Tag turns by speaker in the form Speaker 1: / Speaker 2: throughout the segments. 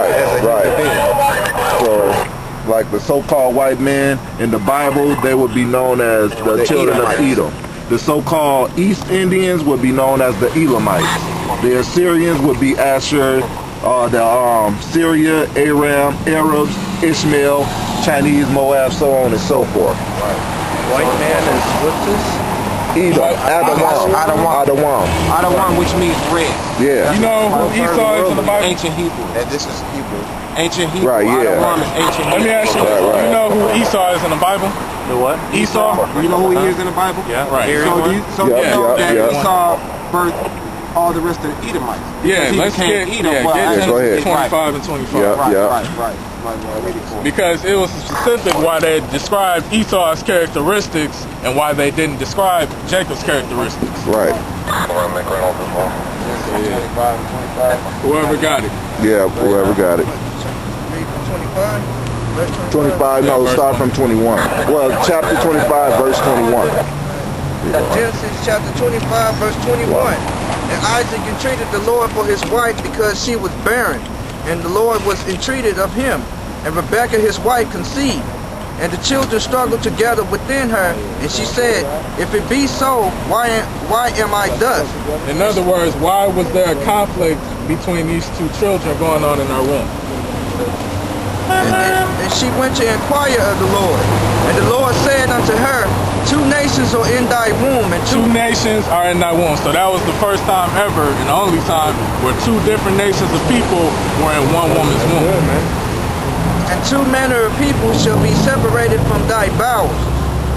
Speaker 1: as a human being.
Speaker 2: So, like the so-called white men in the Bible, they would be known as the children of Edom. The so-called East Indians would be known as the Elamites. The Assyrians would be Asher, the Syria, Aram, Arabs, Ishmael, Chinese, Moab, so on and so forth.
Speaker 1: White man is what's this?
Speaker 2: Edom,
Speaker 3: Adawam, which means red.
Speaker 2: Yeah.
Speaker 4: You know who Esau is in the Bible?
Speaker 3: Ancient Hebrew. This is Hebrew. Ancient Hebrew.
Speaker 2: Right, yeah.
Speaker 3: Adawam is ancient Hebrew.
Speaker 4: Let me ask you, you know who Esau is in the Bible?
Speaker 1: The what?
Speaker 4: Esau?
Speaker 3: You know who he is in the Bible?
Speaker 4: Yeah, right.
Speaker 3: So you know that Esau birthed all the rest of the Edomites.
Speaker 4: Yeah, let's get
Speaker 2: go ahead.
Speaker 4: 25 and 25.
Speaker 3: Right.
Speaker 4: Because it was specific why they described Esau's characteristics and why they didn't describe Jacob's characteristics.
Speaker 2: Right.
Speaker 4: Whoever got it.
Speaker 2: Yeah, whoever got it. 25, no, start from 21. Well, chapter 25, verse 21.
Speaker 5: Genesis chapter 25, verse 21. And Isaac entreated the Lord for his wife because she was barren, and the Lord was entreated of him. And Rebekah his wife conceived, and the children struggled together within her, and she said, if it be so, why am I thus?
Speaker 4: In other words, why was there a conflict between these two children going on in our womb?
Speaker 5: And she went to inquire of the Lord. And the Lord said unto her, two nations are in thy womb, and
Speaker 4: two nations are in thy womb. So that was the first time ever, and the only time, where two different nations of people were in one woman's womb.
Speaker 5: And two manner of people shall be separated from thy bowels,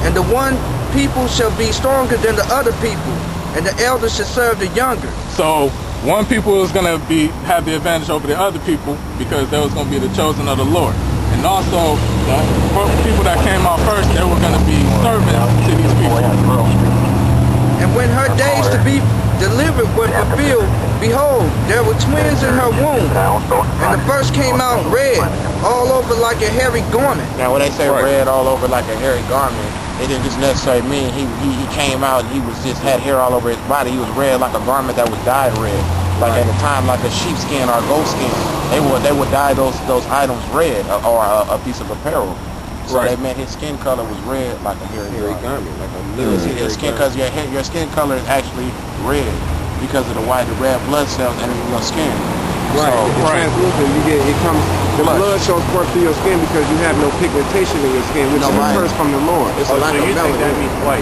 Speaker 5: and the one people shall be stronger than the other people, and the elder shall serve the younger.
Speaker 4: So one people is going to have the advantage over the other people because they was going to be the chosen of the Lord. And also, the people that came out first, they were going to be servants to these people.
Speaker 5: And when her days to be delivered were fulfilled, behold, there were twins in her womb. And the first came out red, all over like a hairy garment.
Speaker 3: Now, when they say red all over like a hairy garment, it didn't just necessarily mean he came out and he was just had hair all over his body. He was red like a garment that was dyed red. Like at the time, like a sheepskin or a goat skin, they would dye those items red or a piece of apparel. So they meant his skin color was red like a hairy garment. His skin, because your skin color is actually red because of the red blood cells in your skin.
Speaker 6: Right, translucent. The blood shows forth through your skin because you have no pigmentation in your skin, which is a curse from the Lord.
Speaker 1: It's a lack of melanin. That means white.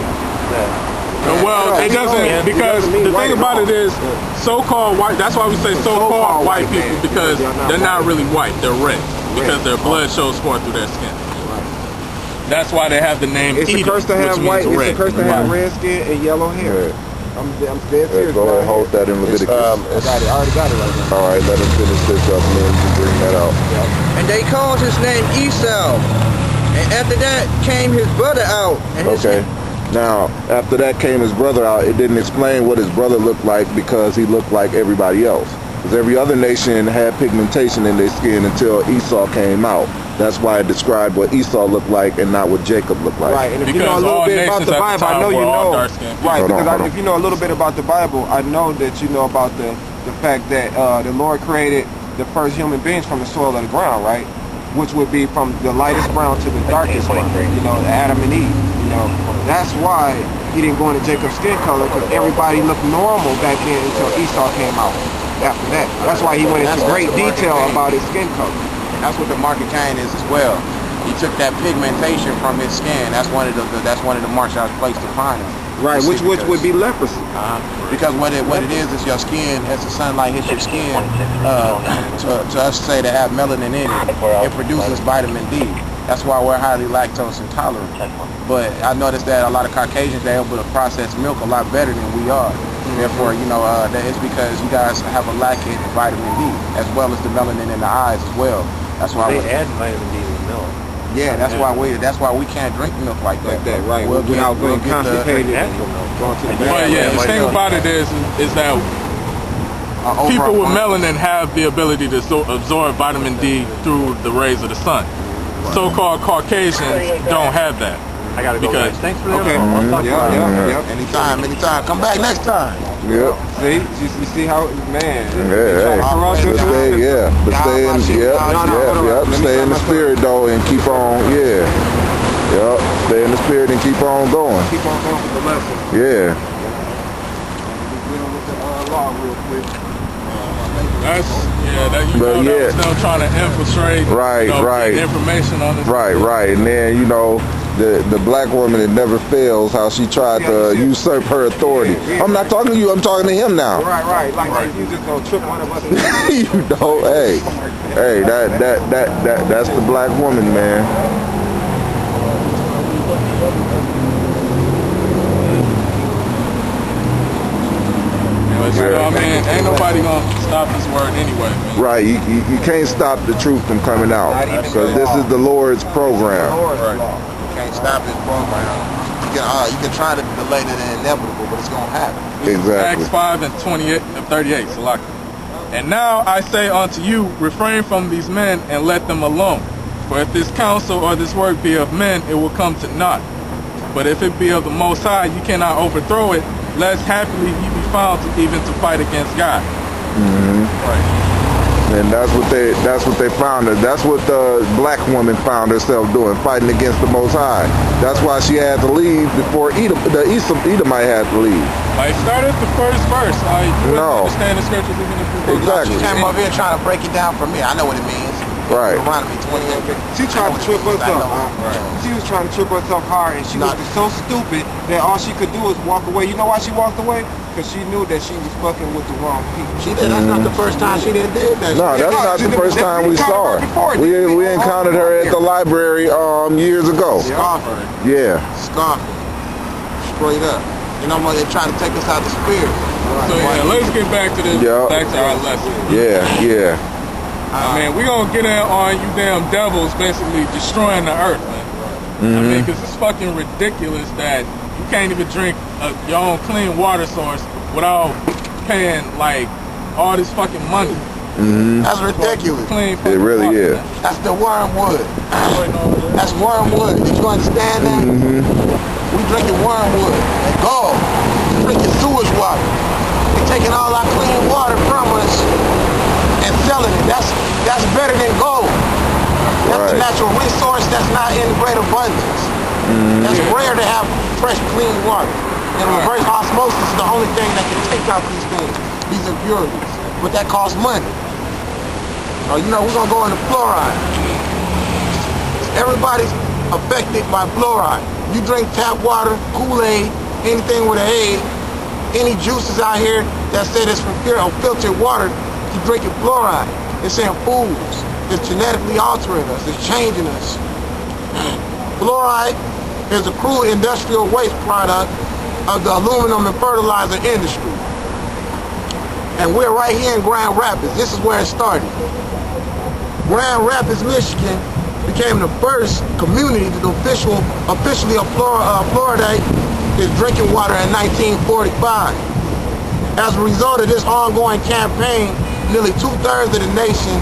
Speaker 4: Well, it doesn't, because the thing about it is, so-called white, that's why we say so-called white people, because they're not really white, they're red, because their blood shows forth through their skin. That's why they have the name
Speaker 6: It's a curse to have white, it's a curse to have red skin and yellow hair. I'm dead serious.
Speaker 2: Go ahead and hold that in Leviticus.
Speaker 6: I already got it right now.
Speaker 2: All right, let us finish this up and then we can bring that out.
Speaker 5: And they called his name Esau. And after that came his brother out. And
Speaker 2: Now, after that came his brother out. It didn't explain what his brother looked like because he looked like everybody else. Because every other nation had pigmentation in their skin until Esau came out. That's why it described what Esau looked like and not what Jacob looked like.
Speaker 6: Right, and if you know a little bit about the Bible, I know you know. Right, because if you know a little bit about the Bible, I know that you know about the fact that the Lord created the first human beings from the soil of the ground, right? Which would be from the lightest brown to the darkest brown, you know, Adam and Eve, you know. That's why he didn't go into Jacob's skin color, because everybody looked normal back then until Esau came out after that. That's why he went into great detail about his skin color.
Speaker 3: And that's what the mark of Cain is as well. He took that pigmentation from his skin. That's one of the marks I was placed upon him.
Speaker 6: Right, which would be leprosy.
Speaker 3: Because what it is your skin, as the sunlight hits your skin, to us say to have melanin in it produces vitamin D. That's why we're highly lactose intolerant. But I noticed that a lot of Caucasians, they're able to process milk a lot better than we are. Therefore, you know, it's because you guys have a lack in vitamin D, as well as the melanin in the eyes as well. That's why
Speaker 1: they add vitamin D to milk.
Speaker 3: Yeah, that's why we can't drip milk like that.
Speaker 6: Right? Without being constipated.
Speaker 4: But yeah, the thing about it is that people with melanin have the ability to absorb vitamin D through the rays of the sun. So-called Caucasians don't have that.
Speaker 1: I gotta go, guys. Thanks for the
Speaker 6: info.
Speaker 3: Anytime. Come back next time.
Speaker 2: Yep.
Speaker 6: See, you see how, man.
Speaker 2: Yeah, but stay in, stay in the spirit though, and keep on, stay in the spirit and keep on going.
Speaker 6: Keep on going with the lesson.
Speaker 2: Yeah.
Speaker 6: We're dealing with the law real quick.
Speaker 4: That's still trying to infiltrate, get information on this.
Speaker 2: Right, and then the black woman, it never fails how she tried to usurp her authority. I'm not talking to you, I'm talking to him now.
Speaker 6: Right. Like you just gonna trip one of us.
Speaker 2: Hey, that's the black woman, man.
Speaker 4: Ain't nobody gonna stop this word anyway, man.
Speaker 2: Right, you can't stop the truth from coming out, because this is the Lord's program.
Speaker 3: You can't stop this program. You can try to delay the inevitable, but it's gonna happen.
Speaker 2: Exactly.
Speaker 4: Acts 5 and 28 and 38. Salaki. And now I say unto you, refrain from these men and let them alone. For if this counsel or this work be of men, it will come to naught. But if it be of the Most High, you cannot overthrow it, lest happily ye be found to fight against God.
Speaker 2: And that's what they found. That's what the black woman found herself doing, fighting against the Most High. That's why she had to leave before the Edomite had to leave.
Speaker 4: Like, start at the first verse. You
Speaker 2: No.
Speaker 4: understand the scriptures even if you
Speaker 2: Exactly.
Speaker 3: She came over here trying to break it down for me. I know what it means.
Speaker 2: Right.
Speaker 3: Around me 28.
Speaker 6: She tried to trip us up. She was trying to trip us up hard, and she was so stupid that all she could do was walk away. You know why she walked away? Because she knew that she was fucking with the wrong people.
Speaker 3: She did. That's not the first time she did that.
Speaker 2: No, that's not the first time we saw her. We encountered her at the library years ago.
Speaker 3: Scoffer.
Speaker 2: Yeah.
Speaker 3: Scoffer. Straight up. You know what? They're trying to take us out the spirit.
Speaker 4: So let's get back to this. Back to our lesson.
Speaker 2: Yeah.
Speaker 4: We're gonna get in on you damn devils basically destroying the earth, man. Because it's fucking ridiculous that you can't even drink your own clean water source without paying like all this fucking money.
Speaker 3: That's ridiculous.
Speaker 2: It really is.
Speaker 3: That's the wormwood. That's wormwood. Did you understand that? We drinking wormwood. Gall. Drinking sewage water. They're taking all our clean water from us and selling it. That's better than gold. That's a natural resource that's not in great abundance. That's rare to have fresh, clean water. And reverse osmosis is the only thing that can take out these things, these impurities. But that costs money. We're gonna go into fluoride. Everybody's affected by fluoride. You drink tap water, Kool-Aid, anything with an A, any juices out here that say it's from pure or filtered water, you drinking fluoride. It's in foods. It's genetically altering us. It's changing us. Fluoride is a crude industrial waste product of the aluminum and fertilizer industry. And we're right here in Grand Rapids. This is where it started. Grand Rapids, Michigan became the first community to officially fluoridate its drinking water in 1945. As a result of this ongoing campaign, nearly 2/3 of the nation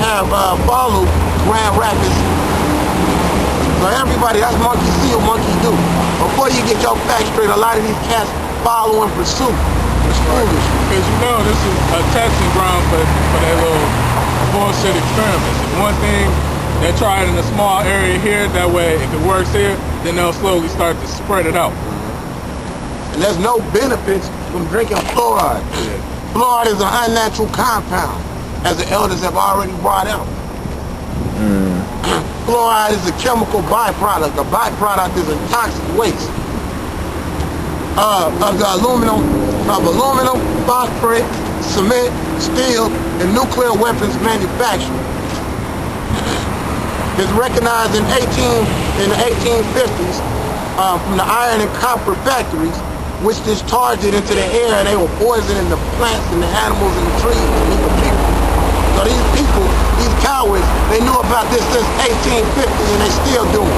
Speaker 3: have followed Grand Rapids. So everybody, that's monkey see or monkey do. Before you get your facts straight, a lot of these cats follow in pursuit. It's foolish.
Speaker 4: Because this is a testing ground for their little bullshit experiments. If one thing they try it in a small area here, that way if it works here, then they'll slowly start to spread it out.
Speaker 3: And there's no benefits from drinking fluoride. Fluoride is an unnatural compound, as the elders have already brought out. Fluoride is a chemical byproduct. A byproduct is a toxic waste of aluminum, phosphorus, cement, steel, and nuclear weapons manufacturing. It's recognized in the 1850s from the iron and copper factories, which discharged it into the air, and they were poisoning the plants and the animals and the trees and even people. So these people, these cowards, they knew about this since 1850 and they still do it.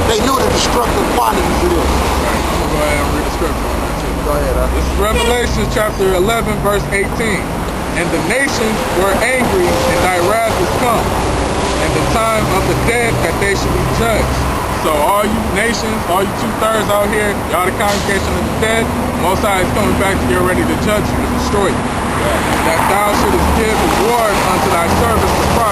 Speaker 3: They knew the destructive qualities of this.
Speaker 4: I'm going to go ahead and read the scripture on that too.
Speaker 3: Go ahead,
Speaker 4: This is Revelation chapter 11, verse 18. And the nations were angry, and thy wrath is come, and the time of the dead that they should be judged. So So all you nations, all you 2/3 out here, y'all the congregation of the dead, Most High is coming back to get ready to judge you and destroy you. That thou shouldest give reward unto thy service.